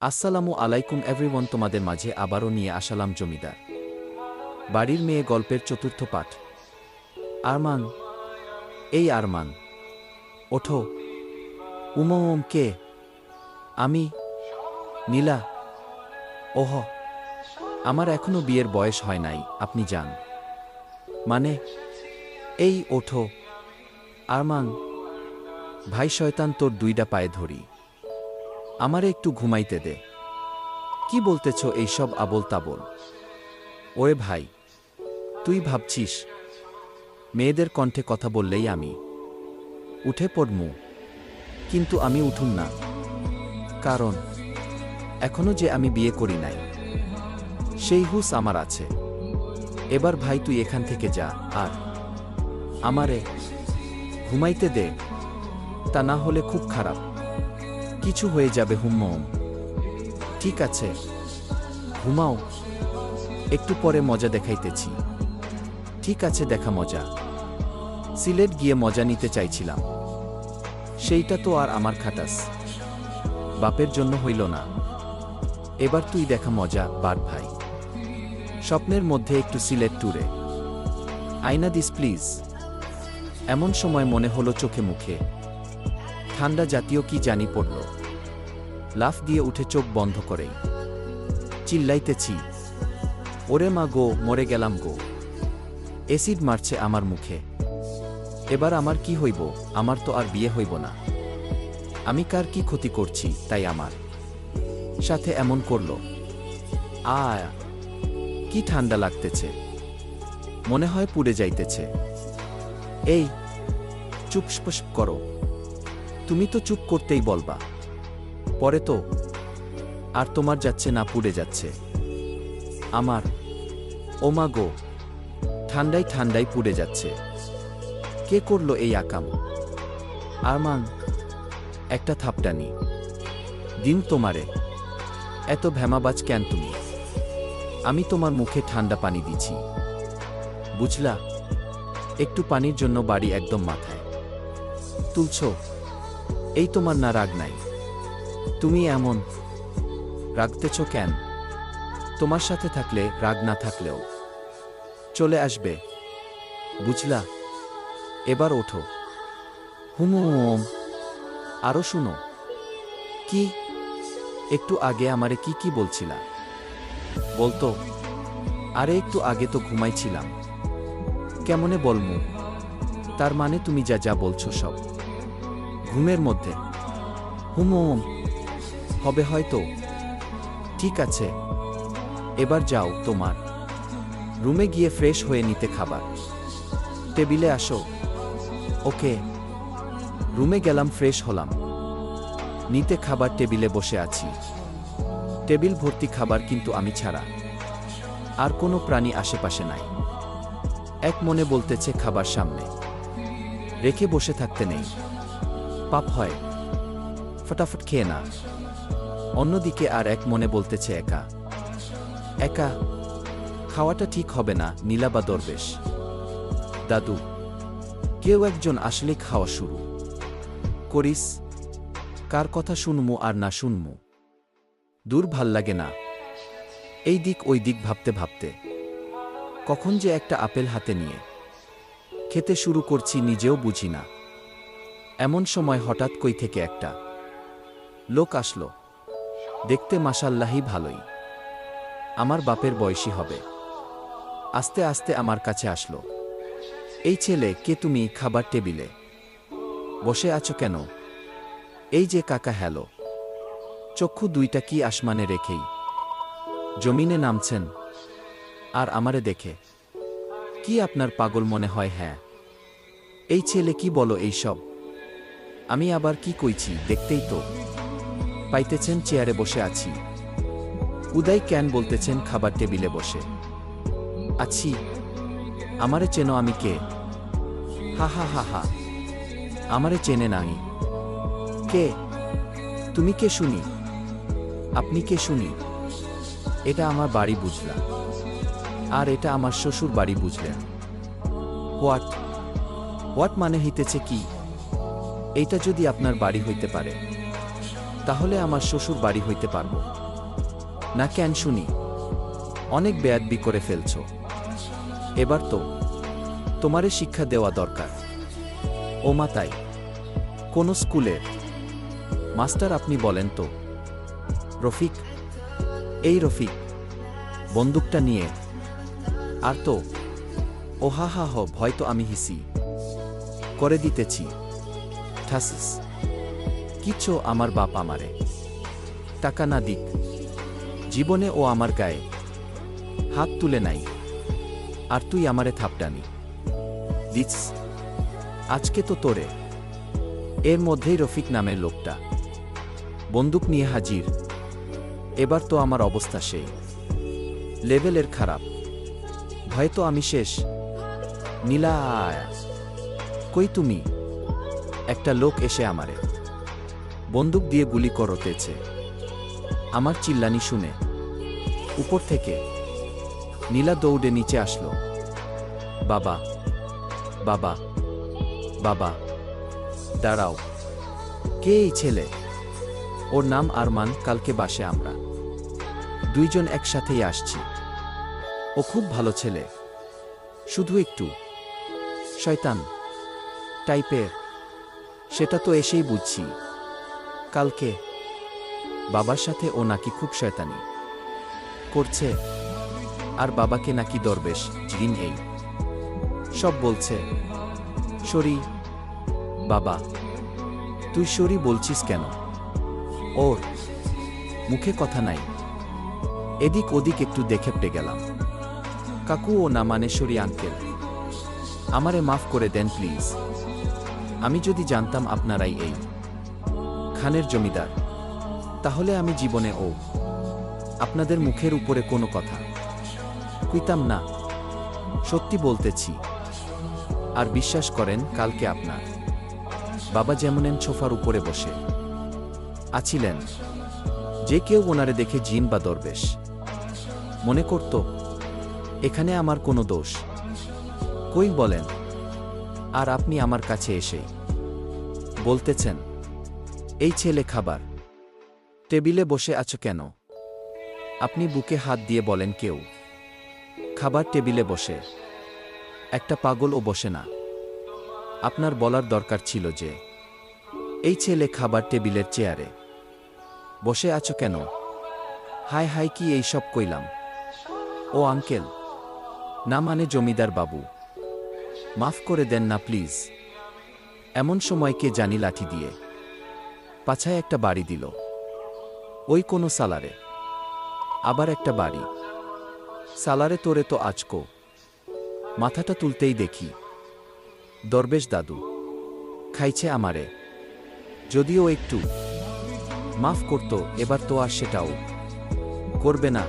আসসালামু আলাইকুম এভরিওয়ান, তোমাদের মাঝে আবারও নিয়ে আসলাম জমিদার বাড়ির মেয়ে গল্পের চতুর্থ পাঠ। আরমান, এই আরমান, ওঠো। উমম, কে? আমি, নীলা। ওহ, আমার এখনো বিয়ের বয়স হয় নাই, আপনি যান। মানে? এই ওঠো আরমান। ভাই শয়তান, তোর দুইটা পায়ে ধরি, আমারে একটু ঘুমাইতে দে। কি বলতেছ এইসব আবোল তাবোল? ওরে ভাই, তুই ভাবছিস মেয়েদের কণ্ঠে কথা বললেই আমি উঠে পড়মু? কিন্তু আমি উঠুম না, কারণ এখনো যে আমি বিয়ে করি নাই সেই হুঁশ আমার আছে। এবার ভাই তুই এখান থেকে যা, আর আমারে ঘুমাইতে দে, তা না হলে খুব খারাপ কিছু হয়ে যাবে। হুম্মম, ঠিক আছে, ঘুমাও, একটু পরে মজা দেখাইতেছি। ঠিক আছে, দেখা মজা। সিলেট গিয়ে মজা নিতে চাইছিলাম, সেইটা তো আর আমার খাটাস বাপের জন্য হইল না। এবার তুই দেখা মজা, বাদ ভাই। স্বপ্নের মধ্যে একটু সিলেট ট্যুরে আইনা দিস প্লিজ। এমন সময় মনে হলো চোখে মুখে ঠান্ডা জাতীয় কি জানি পড়ল। লাফ দিয়ে উঠে চোখ বন্ধ করে চিল্লাইতেছি, ওরে মা গো, মরে গেলাম গো। এসিড মারছে আমার মুখে। এবার আমার কি হইব? আমার তো আর বিয়ে হইব না। আমি কার কি ক্ষতি করছি তাই আমার সাথে এমন করল? আয়, কি ঠান্ডা লাগতেছে, মনে হয় পুড়ে যাইতেছে। এই চুপ করো, তুমি তো চুপ করতেই বলবা, পরে তো আর তোমার যাচ্ছে না, পুড়ে যাচ্ছে আমার। ও মা গো, ঠান্ডায় ঠান্ডায় পুড়ে যাচ্ছে। কে করলো এই আকাম? আরমান, একটা থাপটানি দিন তোমারে। এত ভ্যামাবাজ কেন তুমি? আমি তোমার মুখে ঠান্ডা পানি দিছি, বুঝলা? একটু পানির জন্য বাড়ি একদম মাথায় তুলছ। এই তোমার না রাগ নাই? তুমি এমন রাগতেছ কেন? তোমার সাথে থাকলে রাগ না থাকলেও চলে আসবে, বুঝলা? এবার ওঠো। হুম, আরো শুনো। কি? একটু আগে আমারে কি কি বলছিলা বলতো? আরে একটু আগে তো ঘুমাইছিলাম। কেমনে বলমু? তার মানে তুমি যা যা বলছো সব ঘুমের মধ্যে? হুম, হবে হয়তো। ঠিক আছে, এবার যাও তোমার রুমে গিয়ে ফ্রেশ হয়ে নিতে খাবার টেবিলে আসো। ওকে। রুমে গেলাম, ফ্রেশ হলাম, নিতে খাবার টেবিলে বসে আছি। টেবিল ভর্তি খাবার, কিন্তু আমি ছাড়া আর কোনো প্রাণী আশেপাশে নাই। এক মনে বলতেছে খাবার সামনে রেখে বসে থাকতে নেই, পাপ হয়, ফটাফট খেয়ে না। অন্যদিকে আর এক মনে বলতেছে একা একা খাওয়াটা ঠিক হবে না। নীলা বা দরবেশ দাদু, কেউ একজন আসলে খাওয়া শুরু করিস। কার কথা শুনমু আর না শুনমু, দূর ভাল লাগে না। এই দিক ওই দিক ভাবতে ভাবতে কখন যে একটা আপেল হাতে নিয়ে খেতে শুরু করছি নিজেও বুঝি না। এমন সময় হঠাৎ কই থেকে একটা লোক আসলো। দেখতে মাশাল্লাহি ভালোই, আমার বাপের বয়সী হবে। আস্তে আস্তে আমার কাছে আসলো। এই ছেলে, কে তুমি? খাবার টেবিলে বসে আছো কেন? এই যে কাকা। হ্যালো। চক্ষু দুইটা কি আসমানে রেখেই জমিনে নামছেন, আর আমারে দেখে কি আপনার পাগল মনে হয়? হ্যাঁ। এই ছেলে, কি বলো এইসব? আমি আবার কি কইছি? দেখতেই তো পাইতেছেন চেয়ারে বসে আছি। উদয় কেন বলতেছেন খাবার টেবিলে বসে আছি? আমারে চেনো? আমি কে? হা হা হা হা, আমারে চেনে নাই। কে তুমি? কে শুনি? আপনি কে শুনি? এটা আমার বাড়ি বুঝলা, আর এটা আমার শ্বশুর বাড়ি বুঝলেন। হোয়াট হোয়াট মানে হইতেছে কি? এইটা যদি আপনার বাড়ি হইতে পারে তাহলে আমার শ্বশুর বাড়ি হইতে পারব না কেন শুনি? অনেক বেয়াদবি করে ফেলছ। এবার তো তোমারে শিক্ষা দেওয়া দরকার। ও মা, তাই? কোন স্কুলের মাস্টার আপনি বলেন তো? রফিক? এই রফিক বন্দুকটা নিয়ে? আর তো ও হা হা হ, ভয় তো আমি হিসি করে দিতেছি। ঠাসিস কিচ্ছু, আমার বাপ আমারে টাকা না দিক, জীবনে ও আমার গায়ে হাত তুলে নাই। আর তুই আমারে থাপটানি দিচ্ছ। আজকে তো তোরে। এর মধ্যেই রফিক নামের লোকটা বন্দুক নিয়ে হাজির। এবার তো আমার অবস্থা সেই লেভেলের খারাপ। ভয়ে তো আমি শেষ। নীলা, কই তুমি? একটা লোক এসে আমারে বন্দুক দিয়ে গুলি করতেছে। আমার চিল্লানি শুনে উপর থেকে নীলা দৌড়ে নিচে আসলো। বাবা, বাবা, বাবা, দাঁড়াও। কে এই ছেলে? ওর নাম আরমান। কালকে বাসে আমরা দুইজন একসাথেই আসছি। ও খুব ভালো ছেলে, শুধু একটু শয়তান টাইপের। সেটা তো এসেই বুঝছি। কালকে বাবার সাথে ও নাকি খুব শয়তানি করছে, আর বাবাকে নাকি দরবেশ জিন এই সব বলছে। সরি বাবা। তুই সরি বলছিস কেন? ওর মুখে কথা নাই। এদিক ওদিক একটু দেখে পড়ে গেলাম। কাকু ও না মানে সরি আঙ্কেল, আমারে মাফ করে দেন প্লিজ। আমি যদি জানতাম আপনারাই এই খানের জমিদার, তাহলে আমি জীবনে ও আপনাদের মুখের উপরে কোনো কথা কইতাম না। সত্যি বলতেছি। আর বিশ্বাস করেন, কালকে আপনার বাবা যেমন সোফার উপরে বসে আছিলেন, যে কেউ ওনারে দেখে জিন বা দরবেশ মনে করত। এখানে আমার কোনো দোষ কই বলেন? আর আপনি আমার কাছে এসে বলতেছেন এই ছেলে খাবার টেবিলে বসে আছো কেন? আপনি বুকে হাত দিয়ে বলেন, কেউ খাবার টেবিলে বসে একটা পাগলও বসে না। আপনার বলার দরকার ছিল যে এই ছেলে খাবার টেবিলের চেয়ারে বসে আছো কেন? হাই হাই, কি এই সব কইলাম? ও আঙ্কেল না মানে জমিদার বাবু, মাফ করে দেন না প্লিজ। এমন সময় কে জানি লাঠি দিয়ে পাছায় একটা বাড়ি দিল। ওই কোনো সালারে আবার একটা বাড়ি। সালারে তোরে তো আজকো। মাথাটা তুলতেই দেখি দরবেশ দাদু খাইছে আমারে। যদিও একটু মাফ করত, এবার তো আর সেটাও করবে না।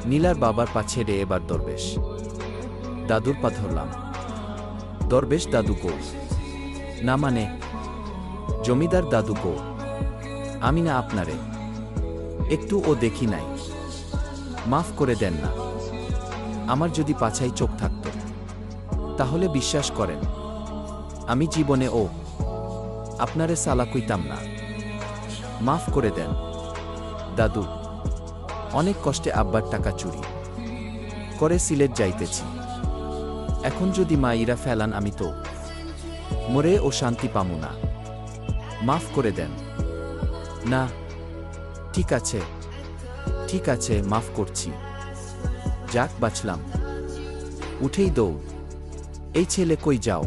নীলার বাবার পা ছেড়ে এবার দরবেশ দাদুর পা ধরলাম। দরবেশ দাদু কো? না মানে জমিদার দাদু কো? আমি না আপনারে একটু ও দেখি নাই। মাফ করে দেন না। আমার যদি পাছায় চোখ থাকত, তাহলে বিশ্বাস করেন আমি জীবনে ও আপনারে সালা কইতাম না। মাফ করে দেন দাদু। অনেক কষ্টে আব্বার টাকা চুরি করে সিলেট যাইতেছি। এখন যদি মাইরা ফেলান, আমি তো মরে ও শান্তি পামু না। মাফ করে দেন না। ঠিক আছে, ঠিক আছে, মাফ করছি। যাক বাঁচলাম। উঠেই দৌড়। এই ছেলে কই যাও?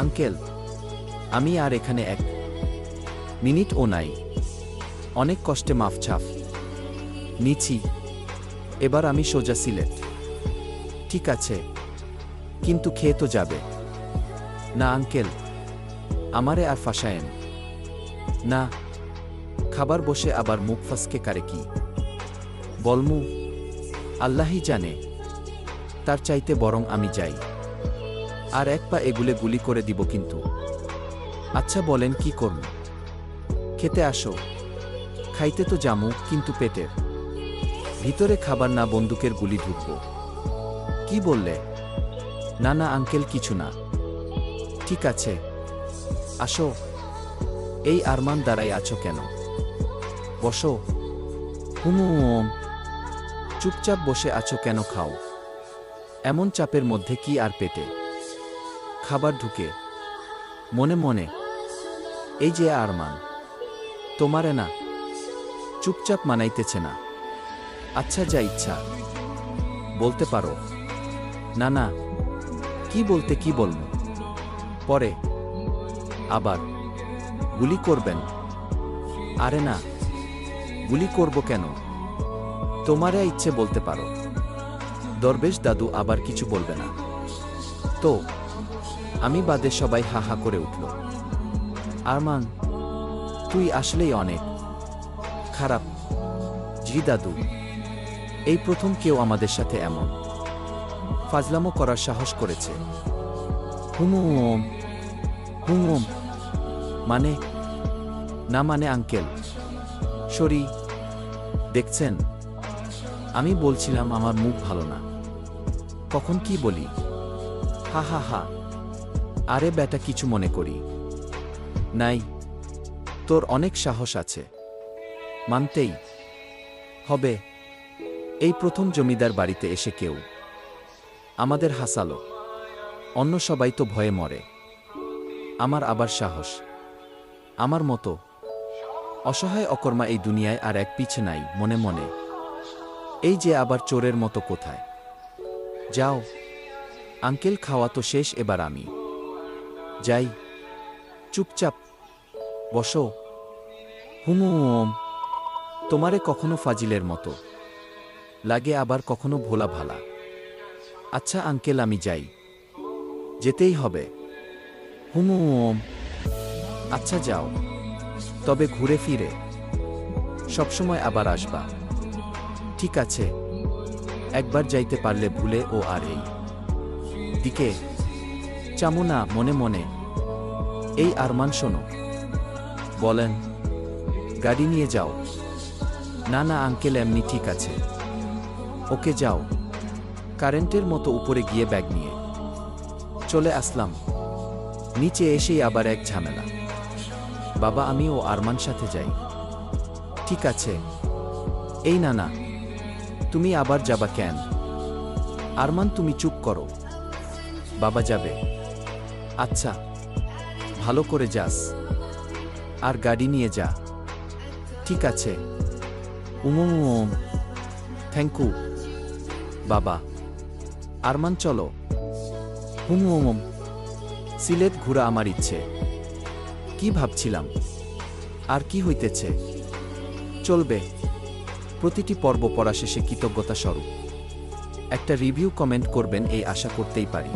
আঙ্কেল, আমি আর এখানে এক মিনিটও নাই। অনেক কষ্টে মাফ ছাফ নিছি। এবার আমি সোজা সিলেট। ঠিক আছে, কিন্তু খেয়ে তো যাবে না আঙ্কেল? আমারে আর ফাঁসায়েন না। খাবার বসে আবার মুখ ফাসকে কারে কি বলমু আল্লাহই জানে। তার চাইতে বরং আমি যাই, আর এক পা এগুলে গুলি করে দিব। কিন্তু আচ্ছা বলেন কি করব? খেতে আসো। খাইতে তো জামু, কিন্তু পেটের ভিতরে খাবার না, বন্দুকের গুলি ঢুকবো। কি বললে? না না আঙ্কেল, কিছু না। ঠিক আছে আসো। এই আরমান দাঁড়াই আছো কেন? বসো। হুম। চুপচাপ বসে আছো কেন? খাও। এমন চাপের মধ্যে কি আর পেটে খাবার ঢুকে? মনে মনে এই যে আরমান, তোমারে না চুপচাপ মানাইতেছে না। আচ্ছা, যা ইচ্ছা বলতে পারো। না না, কি বলতে কি বলবো? পরে আবার গুলি করবেন? আরে না, গুলি করব কেন? তোমারে ইচ্ছে বলতে পারো। দরবেশ দাদু আবার কিছু বলবে না তো? আমি বাদে সবাই হা হা করে উঠল। আরমান, তুই আসলেই অনেক খারাপ। জি দাদু, এই প্রথম কেউ আমাদের সাথে এমন ফাজলামো করার সাহস করেছে। হুম হুম। মানে? না মানে আঙ্কেল, সরি। দেখছেন, আমি বলছিলাম আমার মুখ ভালো না। কখন কি বলি? হা হা হা। আরে বেটা, কিছু মনে করি নাই। তোর অনেক সাহস আছে, মানতেই হবে। এই প্রথম জমিদার বাড়িতে এসে কেউ আমাদের হাসালো। অন্য সবাই তো ভয়ে মরে, আমার আবার সাহস। আমার মতো অসহায় অকর্মা এই দুনিয়ায় আর এক পিছে নাই। মনে মনে এই যে আবার চোরের মতো কোথায় যাও? আঙ্কেল, খাওয়া তো শেষ, এবার আমি যাই। চুপচাপ বসো। হুম। তোমারে কখনো ফাজিলের মতো লাগে, আবার কখনো ভোলা ভালা। আচ্ছা আঙ্কেল, আমি যাই। যেতেই হবে? হুম। আচ্ছা যাও, তবে ঘুরে ফিরে সবসময় আবার আসবা। ঠিক আছে, একবার যাইতে পারলে ভুলে ও আর এই দিকে চামু না। মনে মনে এই আরমান, শোনো। বলেন, গাড়ি নিয়ে যাও। না না আঙ্কেল, এমনি ঠিক আছে। ওকে যাও। কারেন্টের মতো উপরে গিয়ে ব্যাগ নিয়ে চলে আসলাম। নিচে এসেই আবার এক ঝামেলা। বাবা, আমি ও আরমান সাথে যাই। ঠিক আছে। এই না না, তুমি আবার যাবা কেন? আরমান, তুমি চুপ করো। বাবা যাবে। আচ্ছা, ভালো করে যাস, আর গাড়ি নিয়ে যা। ঠিক আছে। থ্যাংক ইউ বাবা। আরমান, চলো। সিলেট ঘুরা আমার ইচ্ছে। কি ভাবছিলাম, আর কি হইতেছে? চলবে। প্রতিটি পর্ব পড়া শেষে কৃতজ্ঞতা স্বরূপ একটা রিভিউ কমেন্ট করবেন, এই আশা করতেই পারি।